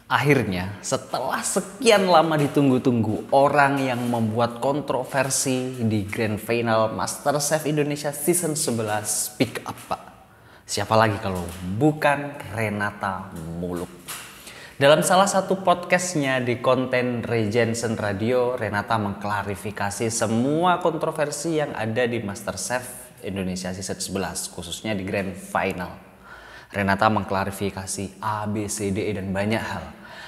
Akhirnya, setelah sekian lama ditunggu-tunggu, orang yang membuat kontroversi di Grand Final MasterChef Indonesia Season 11 pick up, Pak. Siapa lagi kalau bukan Renata Muluk. Dalam salah satu podcastnya di konten Regensen Radio, Renata mengklarifikasi semua kontroversi yang ada di MasterChef Indonesia Season 11, khususnya di Grand Final. Renata mengklarifikasi A, B, C, D, E, dan banyak hal.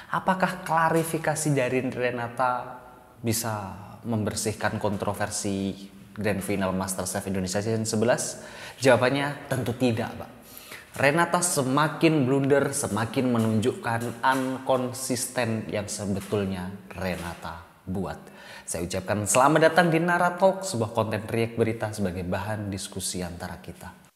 Apakah klarifikasi dari Renata bisa membersihkan kontroversi Grand Final MasterChef Indonesia Season 11? Jawabannya tentu tidak, Pak. Renata semakin blunder, semakin menunjukkan unkonsisten yang sebetulnya Renata buat. Saya ucapkan selamat datang di Naratalk, sebuah konten react berita sebagai bahan diskusi antara kita.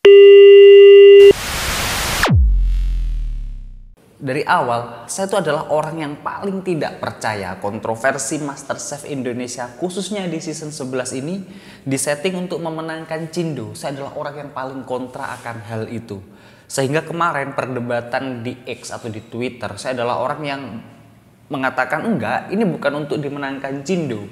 Dari awal, saya itu adalah orang yang paling tidak percaya kontroversi MasterChef Indonesia, khususnya di season 11 ini, disetting untuk memenangkan Cindo. Saya adalah orang yang paling kontra akan hal itu. Sehingga kemarin perdebatan di X atau di Twitter, saya adalah orang yang mengatakan enggak, ini bukan untuk dimenangkan Cindo.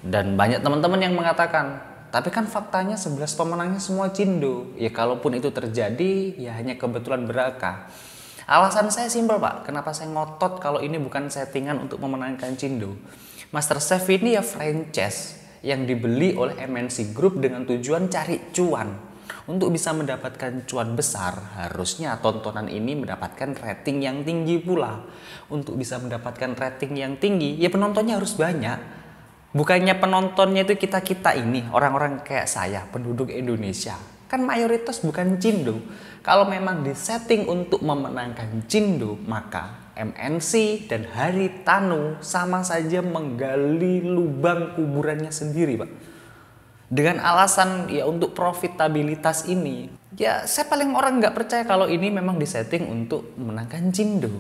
Dan banyak teman-teman yang mengatakan, tapi kan faktanya 11 pemenangnya semua Cindo. Ya kalaupun itu terjadi, ya hanya kebetulan belaka. Alasan saya simpel, Pak. Kenapa saya ngotot kalau ini bukan settingan untuk memenangkan Cindo? MasterChef ini ya franchise yang dibeli oleh MNC Group dengan tujuan cari cuan. Untuk bisa mendapatkan cuan besar, harusnya tontonan ini mendapatkan rating yang tinggi pula. Untuk bisa mendapatkan rating yang tinggi, ya penontonnya harus banyak. Bukannya penontonnya itu kita-kita ini, orang-orang kayak saya, penduduk Indonesia. Kan mayoritas bukan Cindo. Kalau memang disetting untuk memenangkan Cindo, maka MNC dan Haritanu sama saja menggali lubang kuburannya sendiri, Pak. Dengan alasan ya untuk profitabilitas ini, ya saya paling orang nggak percaya kalau ini memang disetting untuk memenangkan Cindo.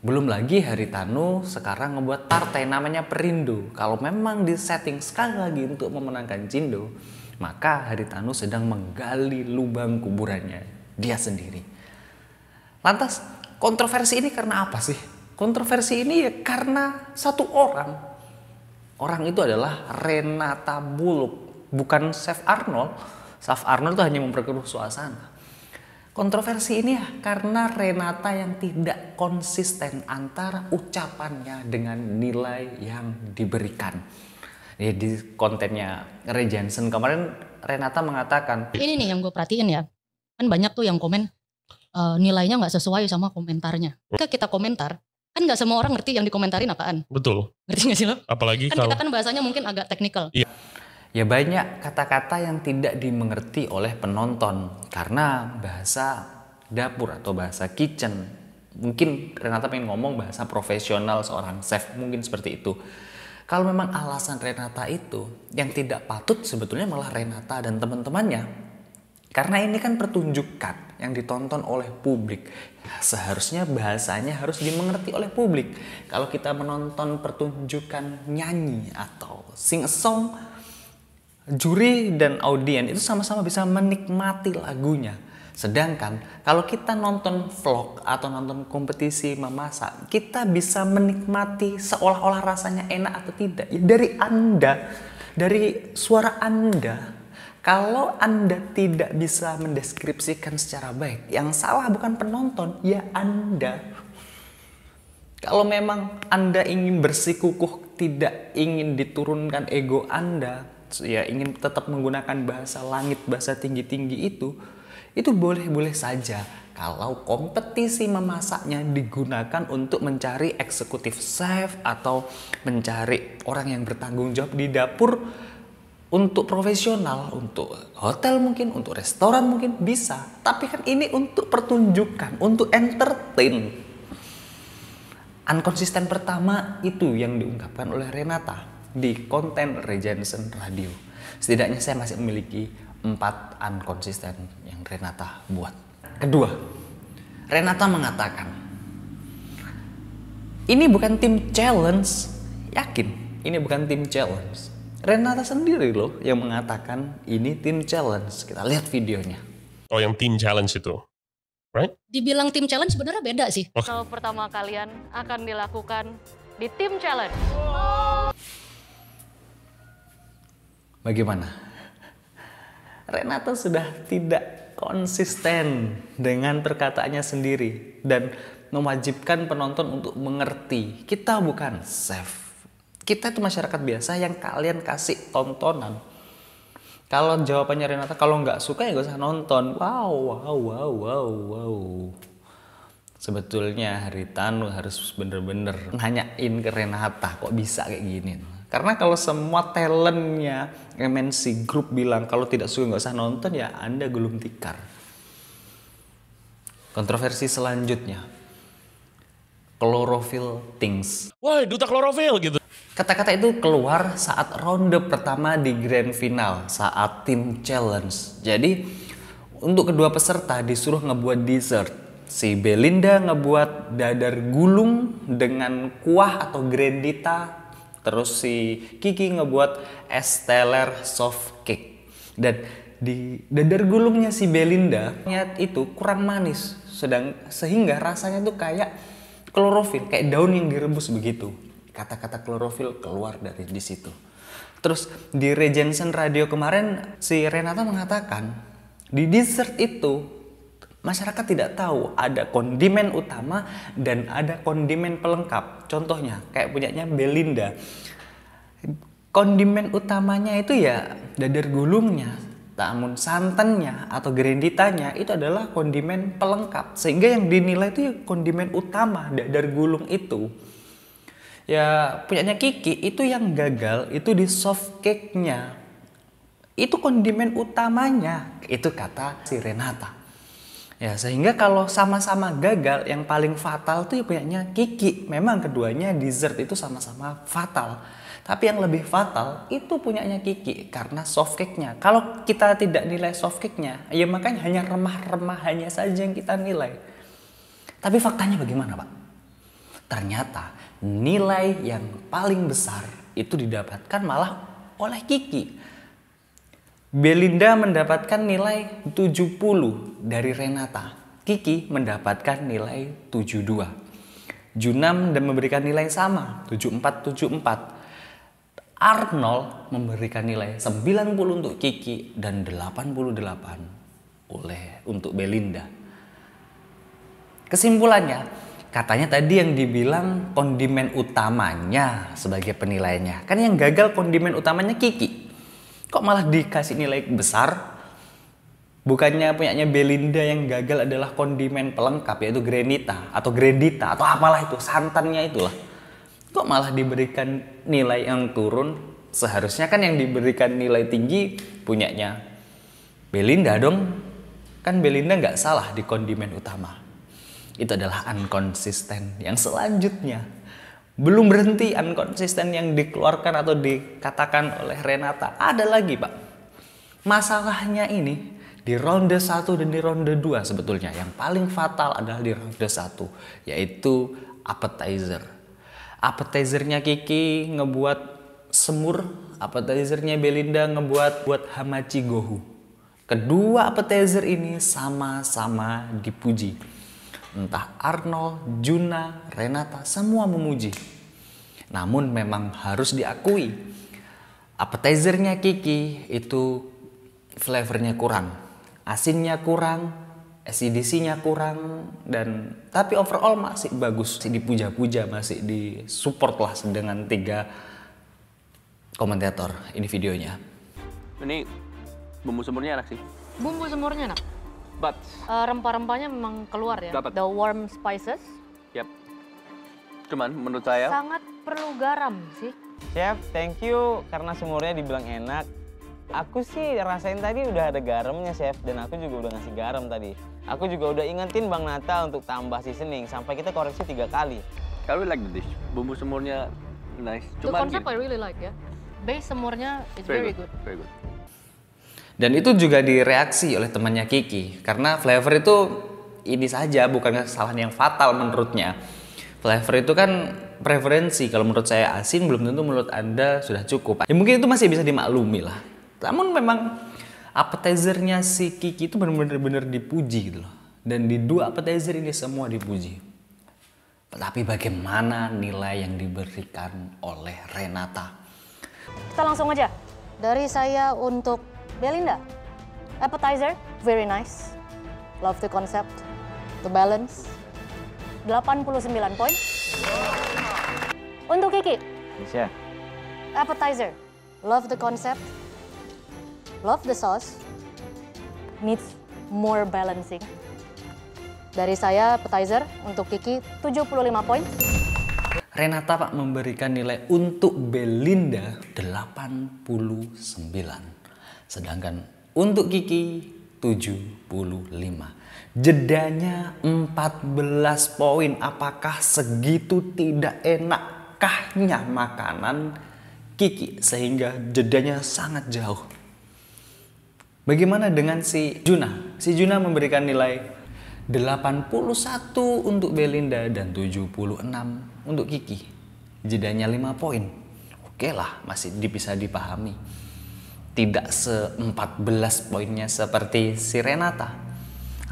Belum lagi Haritanu sekarang ngebuat partai namanya Perindo. Kalau memang disetting sekali lagi untuk memenangkan Cindo, maka Haritanu sedang menggali lubang kuburannya dia sendiri. Lantas kontroversi ini karena apa sih? Kontroversi ini ya karena satu orang. Orang itu adalah Renata Muluk, bukan Chef Arnold. Chef Arnold itu hanya memperkeruh suasana. Kontroversi ini ya karena Renata yang tidak konsisten antara ucapannya dengan nilai yang diberikan. Ya, di kontennya Regensen kemarin Renata mengatakan, ini nih yang gue perhatiin ya, kan banyak tuh yang komen nilainya nggak sesuai sama komentarnya. Ketika kita komentar, kan nggak semua orang ngerti yang dikomentarin apaan. Betul. Ngerti nggak sih lo? Apalagi kan kita kan bahasanya mungkin agak teknikal. Iya. Ya banyak kata-kata yang tidak dimengerti oleh penonton karena bahasa dapur atau bahasa kitchen. Mungkin Renata pengen ngomong bahasa profesional seorang chef, mungkin seperti itu. Kalau memang alasan Renata itu yang tidak patut, sebetulnya malah Renata dan teman-temannya. Karena ini kan pertunjukan yang ditonton oleh publik. Seharusnya bahasanya harus dimengerti oleh publik. Kalau kita menonton pertunjukan nyanyi atau sing a song, juri dan audien itu sama-sama bisa menikmati lagunya. Sedangkan kalau kita nonton vlog atau nonton kompetisi memasak, kita bisa menikmati seolah-olah rasanya enak atau tidak. Ya, dari Anda, dari suara Anda. Kalau Anda tidak bisa mendeskripsikan secara baik, yang salah bukan penonton, ya Anda. Kalau memang Anda ingin bersikukuh, tidak ingin diturunkan ego Anda, ya ingin tetap menggunakan bahasa langit, bahasa tinggi-tinggi itu boleh-boleh saja. Kalau kompetisi memasaknya digunakan untuk mencari eksekutif chef atau mencari orang yang bertanggung jawab di dapur untuk profesional, untuk hotel mungkin, untuk restoran mungkin bisa. Tapi kan ini untuk pertunjukan, untuk entertain. Unkonsisten pertama itu yang diungkapkan oleh Renata di konten Regensen Radio. Setidaknya saya masih memiliki 4 unkonsisten yang Renata buat. Kedua, Renata mengatakan, ini bukan tim challenge. Yakin, ini bukan tim challenge. Renata sendiri loh yang mengatakan ini tim challenge. Kita lihat videonya. Oh, yang tim challenge itu. right? Dibilang tim challenge sebenarnya beda sih. Kalau pertama kalian akan dilakukan di tim challenge. Bagaimana? Renata sudah tidak konsisten dengan perkataannya sendiri dan mewajibkan penonton untuk mengerti kita bukan chef. Kita itu masyarakat biasa yang kalian kasih tontonan. Kalau jawabannya Renata kalau nggak suka ya nggak usah nonton. Wow. Sebetulnya Haritanu harus bener-bener nanyain ke Renata kok bisa kayak gini. Karena kalau semua talentnya MNC Group bilang kalau tidak suka nggak usah nonton ya Anda gulung tikar. Kontroversi selanjutnya, chlorophyll things. Wah, duta klorofil gitu. Kata-kata itu keluar saat ronde pertama di grand final saat tim challenge. Jadi untuk kedua peserta disuruh ngebuat dessert. Si Belinda ngebuat dadar gulung dengan kuah atau grandita. Terus si Kiki ngebuat es teler soft cake. Dan di dadar gulungnya si Belinda itu kurang manis. Sehingga rasanya tuh kayak klorofil, kayak daun yang direbus begitu. Kata-kata klorofil keluar dari di situ. Terus di Regensen Radio kemarin si Renata mengatakan di dessert itu masyarakat tidak tahu ada kondimen utama dan ada kondimen pelengkap. Contohnya kayak punyanya Belinda. Kondimen utamanya itu ya dadar gulungnya. Namun santannya atau granditanya itu adalah kondimen pelengkap. Sehingga yang dinilai itu ya kondimen utama dadar gulung itu. Ya punyanya Kiki itu yang gagal itu di soft cake-nya. Itu kondimen utamanya. Itu kata si Renata. Ya, sehingga kalau sama-sama gagal, yang paling fatal tuh ya punyanya Kiki. Memang keduanya dessert itu sama-sama fatal. Tapi yang lebih fatal itu punyanya Kiki karena soft cake-nya. Kalau kita tidak nilai soft cake-nya, ya makanya hanya remah-remahannya saja yang kita nilai. Tapi faktanya bagaimana, Pak? Ternyata nilai yang paling besar itu didapatkan malah oleh Kiki. Belinda mendapatkan nilai 70 dari Renata. Kiki mendapatkan nilai 72. Junam dan memberikan nilai sama, 74. Arnold memberikan nilai 90 untuk Kiki dan 88 untuk Belinda. Kesimpulannya, katanya tadi yang dibilang kondimen utamanya sebagai penilaiannya. Kan yang gagal kondimen utamanya Kiki. Kok malah dikasih nilai besar? Bukannya punyanya Belinda yang gagal adalah kondimen pelengkap yaitu grandita atau apalah itu, santannya itulah. Kok malah diberikan nilai yang turun? Seharusnya kan yang diberikan nilai tinggi punyanya Belinda dong. Kan Belinda nggak salah di kondimen utama. Itu adalah unkonsisten yang selanjutnya. Belum berhenti unkonsisten yang dikeluarkan atau dikatakan oleh Renata. Ada lagi, Pak. Masalahnya ini di ronde 1 dan di ronde 2 sebetulnya. Yang paling fatal adalah di ronde 1, yaitu appetizer. Appetizernya Kiki ngebuat semur, appetizernya Belinda ngebuat hamachi gohu. Kedua appetizer ini sama-sama dipuji. Entah Arnold, Juna, Renata, semua memuji. Namun memang harus diakui, appetizernya Kiki itu flavornya kurang. Asinnya kurang, acidity-nya kurang, tapi overall masih bagus. Masih dipuja-puja, masih disupport lah dengan 3 komentator ini videonya. Ini bumbu semurnya enak sih. Bumbu semurnya enak. But Rempah-rempahnya memang keluar ya. Dapat. The warm spices. yep. Cuman menurut saya Sangat perlu garam sih. Chef, thank you karena semurnya dibilang enak. Aku sih rasain tadi udah ada garamnya, Chef, dan aku juga udah ngasih garam tadi. Aku juga udah ingetin Bang Nata untuk tambah seasoning sampai kita koreksi 3 kali. I really like the dish. Bumbu semurnya nice. The concept I really like ya. Base semurnya it's very good. Very good. Dan itu juga direaksi oleh temannya Kiki. Karena flavor itu ini saja, bukan kesalahan yang fatal menurutnya. Flavor itu kan preferensi. Kalau menurut saya asin, belum tentu menurut Anda sudah cukup. Ya mungkin itu masih bisa dimaklumi lah. Namun memang appetizernya si Kiki itu benar-benar dipuji gitu loh. Dan di 2 appetizer ini semua dipuji. Tetapi bagaimana nilai yang diberikan oleh Renata? Kita langsung aja. Dari saya untuk Belinda. Appetizer, very nice. Love the concept, the balance. 89 poin. Untuk Kiki. Bisa. Appetizer, love the concept, love the sauce, needs more balancing. Dari saya appetizer, untuk Kiki 75 poin. Renata Pak memberikan nilai untuk Belinda 89. Sedangkan untuk Kiki 75. Jedanya 14 poin. Apakah segitu tidak enakkahnya makanan Kiki sehingga jedanya sangat jauh? Bagaimana dengan si Juna? Si Juna memberikan nilai 81 untuk Belinda dan 76 untuk Kiki. Jedanya 5 poin. Oke lah, masih bisa dipahami. Tidak se-14 poinnya seperti si Renata.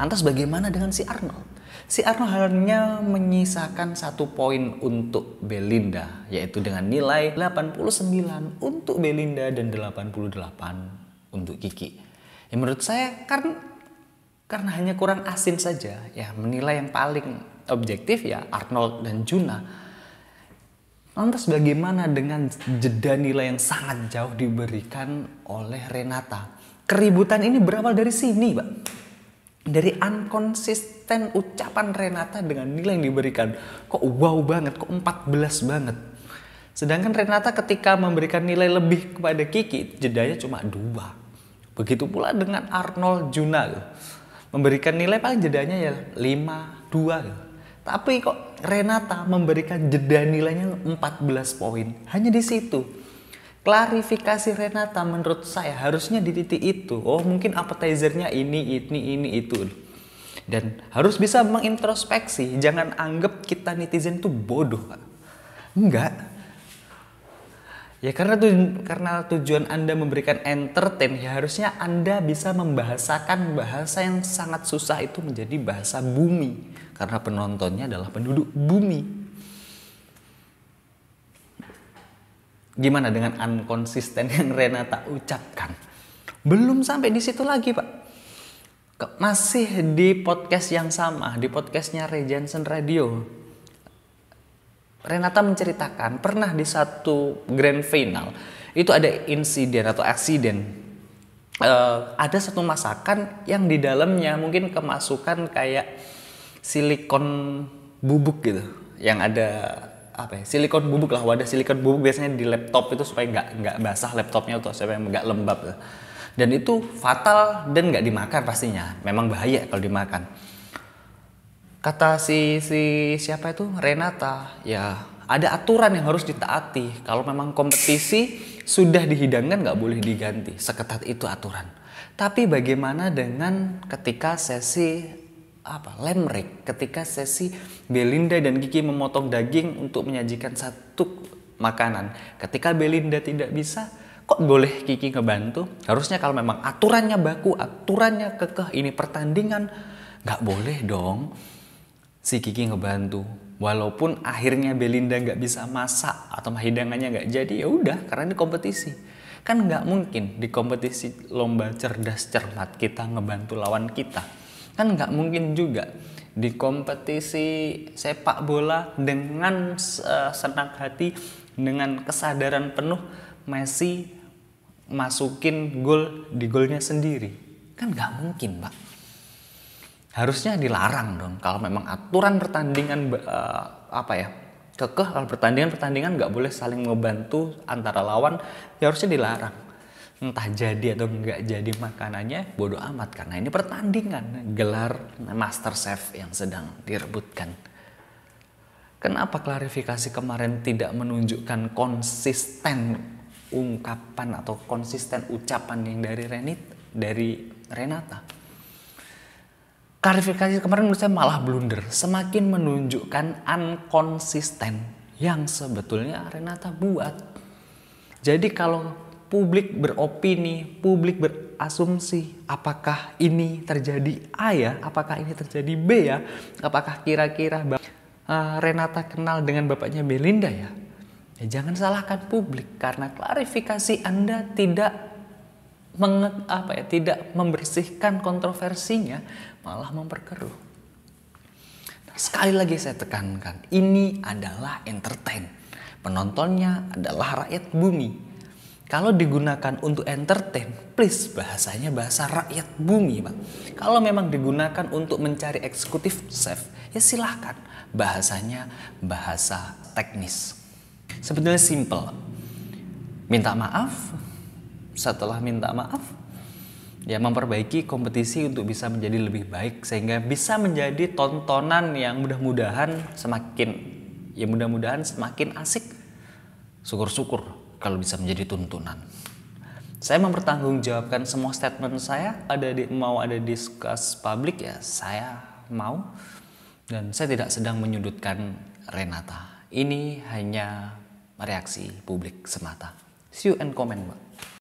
Lantas bagaimana dengan si Arnold? Si Arnold hanya menyisakan 1 poin untuk Belinda, yaitu dengan nilai 89 untuk Belinda dan 88 untuk Kiki. Ya, menurut saya karena hanya kurang asin saja, ya menilai yang paling objektif ya Arnold dan Juna. Lantas bagaimana dengan jeda nilai yang sangat jauh diberikan oleh Renata? Keributan ini berawal dari sini, Pak. Dari unkonsisten ucapan Renata dengan nilai yang diberikan. Kok wow banget, kok 14 banget. Sedangkan Renata ketika memberikan nilai lebih kepada Kiki, jedanya cuma 2. Begitu pula dengan Arnold Juna. Memberikan nilai paling jedanya ya 5, 2. Tapi kok Renata memberikan jeda nilainya 14 poin. Hanya di situ. Klarifikasi Renata menurut saya harusnya di titik itu. Oh, mungkin appetizernya ini, itu. Dan harus bisa mengintrospeksi. Jangan anggap kita netizen tuh bodoh. Enggak. Ya karena tujuan Anda memberikan entertain, ya harusnya Anda bisa membahasakan bahasa yang sangat susah itu menjadi bahasa bumi. Karena penontonnya adalah penduduk bumi. Gimana dengan unkonsisten yang Renata ucapkan? Belum sampai di situ lagi, Pak. Masih di podcast yang sama, di podcastnya Ray Johnson Radio. Renata menceritakan pernah di satu grand final itu ada insiden atau aksiden. Ada satu masakan yang di dalamnya mungkin kemasukan kayak silikon bubuk gitu, yang ada silikon bubuk lah, wadah silikon bubuk biasanya di laptop itu supaya nggak basah laptopnya atau supaya nggak lembab. Dan itu fatal dan nggak dimakan pastinya, memang bahaya kalau dimakan. Kata si siapa itu Renata, ya ada aturan yang harus ditaati. Kalau memang kompetisi sudah dihidangkan nggak boleh diganti, seketat itu aturan. Tapi bagaimana dengan ketika sesi lemrek, ketika sesi Belinda dan Kiki memotong daging untuk menyajikan satu makanan. Ketika Belinda tidak bisa, kok boleh Kiki ngebantu? Harusnya kalau memang aturannya baku, aturannya kekeh, ini pertandingan, nggak boleh dong si Kiki ngebantu. Walaupun akhirnya Belinda nggak bisa masak atau hidangannya nggak jadi, ya udah karena ini kompetisi. Kan nggak mungkin di kompetisi lomba cerdas cermat kita ngebantu lawan kita. Kan nggak mungkin juga di kompetisi sepak bola dengan senang hati, dengan kesadaran penuh Messi masukin gol di golnya sendiri. Kan nggak mungkin, Pak. Harusnya dilarang dong kalau memang aturan pertandingan kekeh. Kalau pertandingan nggak boleh saling membantu antara lawan, ya harusnya dilarang. Entah jadi atau nggak jadi makanannya bodo amat, karena ini pertandingan, gelar MasterChef yang sedang direbutkan. Kenapa klarifikasi kemarin tidak menunjukkan konsisten ungkapan atau konsisten ucapan yang dari Renata? Klarifikasi kemarin menurut saya malah blunder, semakin menunjukkan unkonsisten yang sebetulnya Renata buat. Jadi kalau publik beropini, publik berasumsi, apakah ini terjadi A ya, apakah ini terjadi B ya, apakah kira-kira Renata kenal dengan bapaknya Belinda ya? Ya jangan salahkan publik karena klarifikasi Anda tidak tidak membersihkan kontroversinya, malah memperkeruh. Nah, sekali lagi saya tekankan, ini adalah entertain. Penontonnya adalah rakyat bumi. Kalau digunakan untuk entertain, please bahasanya bahasa rakyat bumi, Bang. Kalau memang digunakan untuk mencari eksekutif chef, ya silahkan bahasanya bahasa teknis. Sebetulnya simple. Minta maaf, setelah minta maaf, ya memperbaiki kompetisi untuk bisa menjadi lebih baik sehingga bisa menjadi tontonan yang mudah-mudahan semakin asik. Syukur-syukur kalau bisa menjadi tuntunan. Saya mempertanggungjawabkan semua statement saya, mau ada diskus publik ya saya mau, dan saya tidak sedang menyudutkan Renata. Ini hanya reaksi publik semata. See you and comment, Mbak.